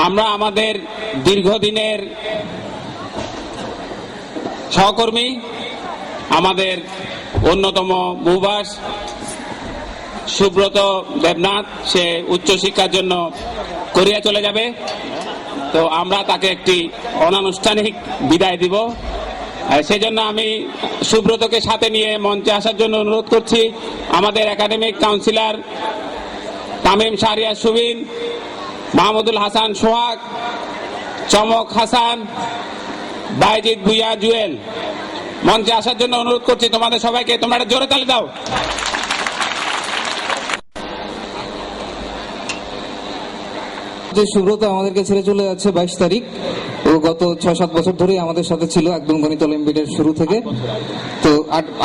আমরা আমাদের দীর্ঘদিনের সহকর্মী, আমাদের অন্যতম ভূভাস সুব্রত দেবনাথ, সে উচ্চশিক্ষার জন্য কোরিয়া চলে যাবে। তো আমরা তাকে একটি অনানুষ্ঠানিক বিদায় দিব। সেজন্য আমি সুব্রতকে সাথে নিয়ে মঞ্চে আসার জন্য অনুরোধ করছি আমাদের একাডেমিক কাউন্সিলর তামিম শাহরিয়ার সুবিন, মাহমুদুল হাসান সোহাগ, চমক হাসান, বাইজিৎ ভুইয়া জুয়েল, মঞ্চে আসার জন্য অনুরোধ করছি তোমাদের সবাইকে। তোমরা একটা জোরে তালি দাও। যে সুব্রত আমাদেরকে ছেড়ে চলে যাচ্ছে 22 তারিখ, ও গত 6-7 বছর ধরে আমাদের সাথে ছিল, একদম গণিত অলিম্পিয়াডের শুরু থেকে। তো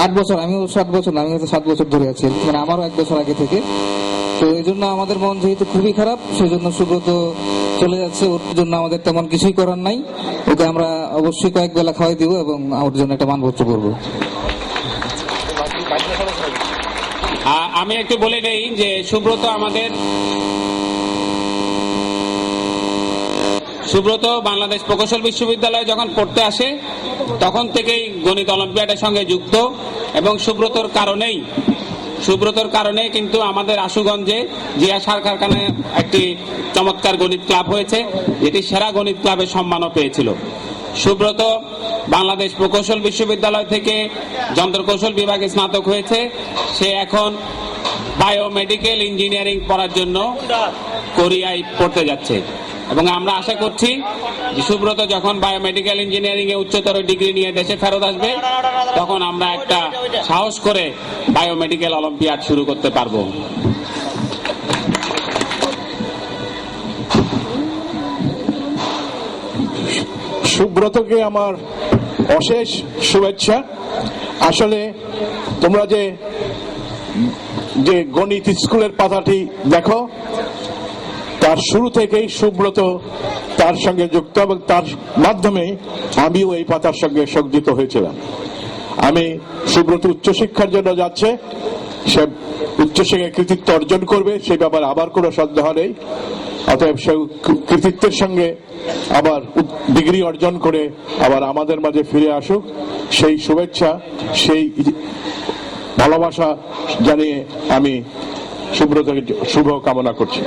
8 বছর, আমিও 7 বছর, আমি হয়তো 7 বছর ধরে আছি, মানে আমারও 1 বছর আগে থেকে। তো এই জন্য আমাদের মন যেহেতু খুবই খারাপ, সেজন্য সুব্রত চলে যাচ্ছে। ওর জন্য আমাদের তেমন কিছুই করার নাই, ওকে আমরা অবশ্যই কয়েক বেলা খাওয়াই দিব এবং ওর জন্য একটা মানপত্র করবো। আমি একটু বলে নেই যে সুব্রত বাংলাদেশ প্রকৌশল বিশ্ববিদ্যালয়ে যখন পড়তে আসে তখন থেকেই গণিত অলিম্পিয়াডের সঙ্গে যুক্ত, এবং সুব্রতর কারণে কিন্তু আমাদের আশুগঞ্জে জিয়া সার কারখানায় একটি চমৎকার গণিত ক্লাব হয়েছে, যেটি সেরা গণিত ক্লাবের সম্মানও পেয়েছিল। সুব্রত বাংলাদেশ প্রকৌশল বিশ্ববিদ্যালয় থেকে যন্ত্রকৌশল বিভাগে স্নাতক হয়েছে। সে এখন বায়োমেডিকেল ইঞ্জিনিয়ারিং পড়ার জন্য কোরিয়ায় পড়তে যাচ্ছে, এবং আমরা আশা করছি যে সুব্রত যখন বায়োমেডিক্যাল ইঞ্জিনিয়ারিং এ উচ্চতর ডিগ্রি নিয়ে দেশে ফেরত আসবে, তখন আমরা একটা সাহস করে বায়োমেডিক্যাল অলিম্পিয়াড শুরু করতে পারবো। সুব্রতকে আমার অশেষ শুভেচ্ছা। আসলে তোমরা যে গণিত স্কুলের পাতাটি দেখো, তার শুরু থেকেই সুব্রত তার সঙ্গে যুক্ত, এবং তার মাধ্যমে আমিও এই পাতার সঙ্গে সংযুক্ত হয়েছিলাম। আমি সুব্রত উচ্চশিক্ষার জন্য যাচ্ছে, সে উচ্চশিক্ষায় কৃতিত্ব অর্জন করবে, সেই ব্যাপারে আবার কোনো সন্দেহ নেই। অতএব সে কৃতিত্বের সঙ্গে আবার ডিগ্রি অর্জন করে আবার আমাদের মাঝে ফিরে আসুক, সেই শুভেচ্ছা, সেই ভালোবাসা জানিয়ে আমি সুব্রতকে শুভ কামনা করছি।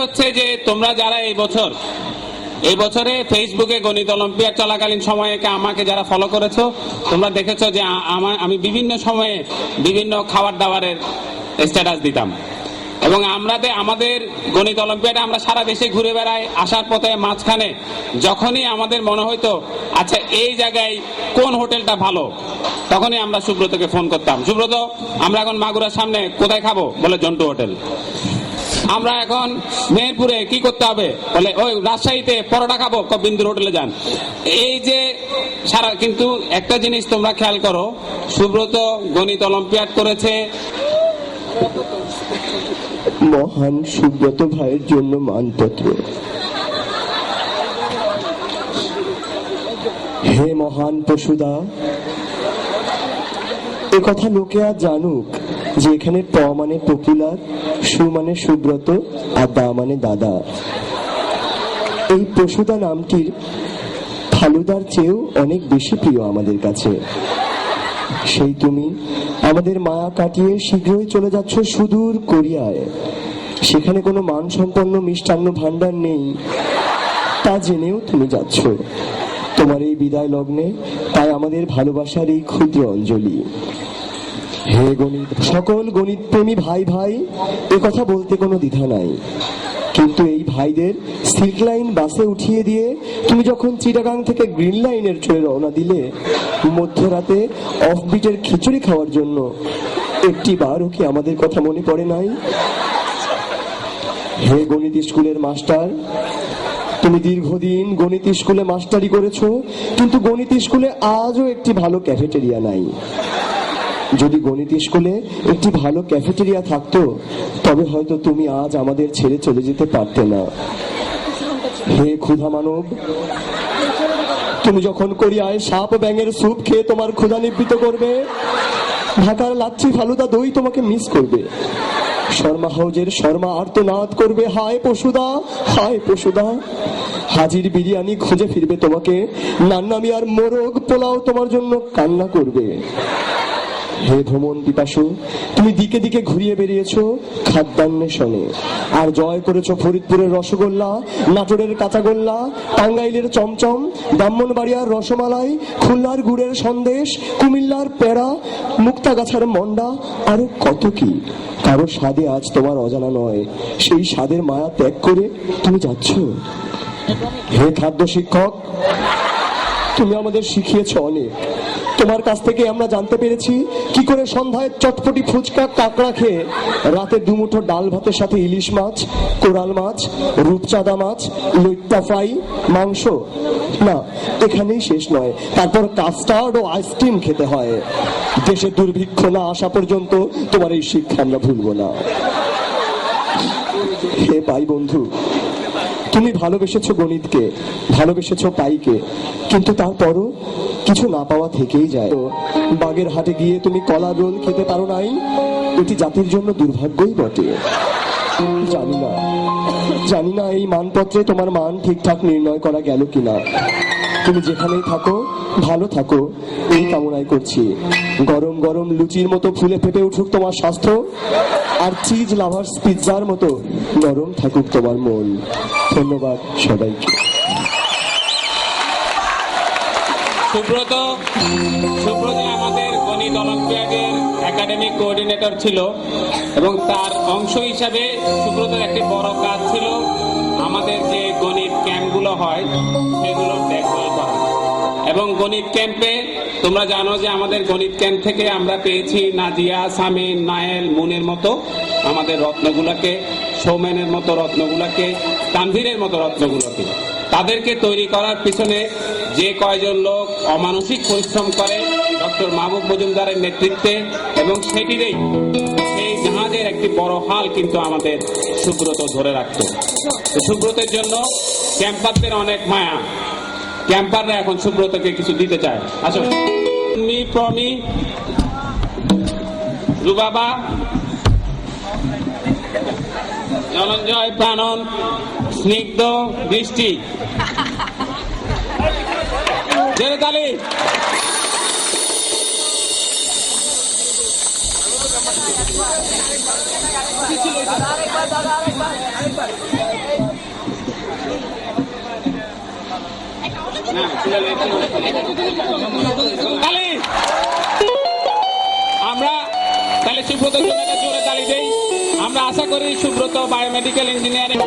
হচ্ছে যে তোমরা যারা এই বছরে ফেসবুকে গণিত অলিম্পিয়াড চলাকালীন সময়ে আমাকে যারা ফলো করেছো, তোমরা দেখেছো যে আমি বিভিন্ন সময়ে বিভিন্ন খাবার দাবারের স্ট্যাটাস দিতাম, এবং আমাদের গণিত অলিম্পিয়াডে আমরা সারা দেশে ঘুরে বেড়াই। আসার পথে মাঝখানে যখনই আমাদের মনে হইতো আচ্ছা এই জায়গায় কোন হোটেলটা ভালো, তখনই আমরা সুব্রতকে ফোন করতাম, সুব্রত আমরা এখন মাগুরার সামনে কোথায় খাবো, বলে জন্টু হোটেল। আমরা এখন মেহেরপুরে কি করতে হবে, বলে ওই রাজশাহীতে পরোটা খাবো, বিন্দুর হোটেলে যান। এই যে সারা, কিন্তু একটা জিনিস তোমরা খেয়াল করো, সুব্রত গণিত অলিম্পিয়াড করেছে, মহান সুব্রত ভাইয়ের জন্য মানপত্র। হে মহান পশুদা, এ কথা লোকে আর জানুক যে এখানে প মানে পপুলার, সু মানে সুব্রত, আর দা মানে দাদা। এই পশুদা নামটির ফালুদার চেয়েও অনেক বেশি প্রিয় আমাদের কাছে। সেই তুমি আমাদের মায়া কাটিয়ে শীঘ্রই চলে যাচ্ছ সুদূর কোরিয়ায়। সেখানে কোনো মানসম্পন্ন মিষ্টান্ন ভান্ডার নেই, তা জেনেও তুমি যাচ্ছ। তোমার এই বিদায় লগ্নে তাই আমাদের ভালোবাসার এই ক্ষুদ্র অঞ্জলি। হে গণিত, সকল গণিত প্রেমী ভাই ভাই, এ কথা বলতে কোনো দ্বিধা নাই, কিন্তু এই ভাইদের সিল্ক লাইন বাসে উঠিয়ে দিয়ে তুমি যখন চিটাগাং থেকে গ্রিন লাইনের ট্রেনে রওনা দিলে, মধ্যরাতে অফবিটের খিচুড়ি খাওয়ার জন্য, একটি বারও কি আমাদের কথা মনে পড়ে নাই? হে গণিত স্কুলের মাস্টার, তুমি দীর্ঘদিন গণিত স্কুলে মাস্টারি করেছো, কিন্তু গণিত স্কুলে আজও একটি ভালো ক্যাফেটেরিয়া নাই। যদি গণিত স্কুলে একটি ভালো ক্যাফেটেরিয়া থাকতো, তবে হয়তো তুমি আজ আমাদের ছেড়ে চলে যেতে পারতে না। হে ক্ষুধা মানব, তুমি যখন কোরিয়ায় সাপ ব্যাঙের স্যুপ খেয়ে তোমার ক্ষুধা নিবৃত করবে, ঢাকার লাচ্ছি ফালুদা দই তোমাকে মিস করবে। শর্মা হাউজের শর্মা আর্তনাদ করবে, হায় পশুদা, হায় পশুদা। হাজির বিরিয়ানি খুঁজে ফিরবে তোমাকে, নান্নামি আর মোরগ পোলাও তোমার জন্য কান্না করবে। হে ভ্রমণ পিপাসু, তুমি দিকে দিকে ঘুরিয়ে বেরিয়েছো খাদ্যান্বেষণে, আর জয় করেছো ফরিদপুরের রসগোল্লা, নাটোরের কাঁচাগোল্লা, টাঙ্গাইলের চমচম, ব্রাহ্মণবাড়িয়ার রসমালাই, খুলনার গুড়ের সন্দেশ, কুমিল্লার পেড়া, মুক্তাগাছার মন্ডা, আরো কত কি। কারো স্বাদে আজ তোমার অজানা নয়, সেই স্বাদের মায়া ত্যাগ করে তুমি যাচ্ছ। হে খাদ্য শিক্ষক, তুমি আমাদের শিখিয়েছ অনেক। তোমার কাছ থেকে আমরা জানতে পেরেছি কি করে সন্ধ্যায় চটপটি ফুচকা কাঁকড়া খেয়ে রাতে দুমুঠো ডাল ভাতের সাথে ইলিশ মাছ, কোরাল মাছ, রূপচাঁদা মাছ, লইট্টা ফ্রাই, মাংস, না এখানেই শেষ নয়, তারপর কাস্টার্ড ও আইসক্রিম খেতে হয়। দেশে দুর্ভিক্ষ না আসা পর্যন্ত তোমার এই শিক্ষা আমরা ভুলবো না। হে ভাই বন্ধু, তুমি ভালোবেসেছো গণিতকে, ভালোবেসেছো পাইকে, কিন্তু তারপরও কিছু না পাওয়া থেকেই যায়। বাগের হাটে গিয়ে তুমি কলা রোল খেতে পারো নাই, এটি জাতির জন্য দুর্ভাগ্যই বটে। জানি না এই মানপত্রে তোমার মান ঠিকঠাক নির্ণয় করা গেল কিনা। তুমি যেখানেই থাকো ভালো থাকো এই কামনাই করছি। গরম গরম লুচির মতো ফুলে ফেপে উঠুক তোমার স্বাস্থ্য, আর চিজ লাভার্স পিৎজার মতো নরম থাকুক তোমার মন। ধন্যবাদ সবাইকে। সুব্রত আমাদের গণিত অলিম্পিয়াডের একাডেমিক কোঅর্ডিনেটর ছিল, এবং তার অংশ হিসাবে সুব্রতের একটি বড় কাজ ছিল আমাদের যে গণিত ক্যাম্পগুলো হয় সেগুলোর দেখভাল করা। এবং গণিত ক্যাম্পে তোমরা জানো যে আমাদের গণিত ক্যাম্প থেকে আমরা পেয়েছি নাজিয়া, সামিন, নায়েল, মুনের মতো আমাদের রত্নগুলোকে, সৌমেনের মতো রত্নগুলোকে, তানভীরের মতো রত্নগুলোকে। তাদেরকে তৈরি করার পিছনে যে কয়জন লোক অমানসিক পরিশ্রম করে ডক্টর মাহবুব মজুমদারের নেতৃত্বে, এবং সেটিরই সেই জাহাজের একটি বড় হাল কিন্তু আমাদের সুব্রত ধরে রাখতো। সুব্রতের জন্য ক্যাম্পারদের অনেক মায়া, ক্যাম্পাররা এখন সুব্রতকে কিছু দিতে চায়। আসলে প্রমি, রুবাবা, ধনঞ্জয়, প্রাণন, স্নিগ্ধ, বৃষ্টি, জেরেতালি, আমরা তাহলে সুব্রত জোরে তালি দেই। আমরা আশা করি সুব্রত বায়োমেডিক্যাল ইঞ্জিনিয়ারিং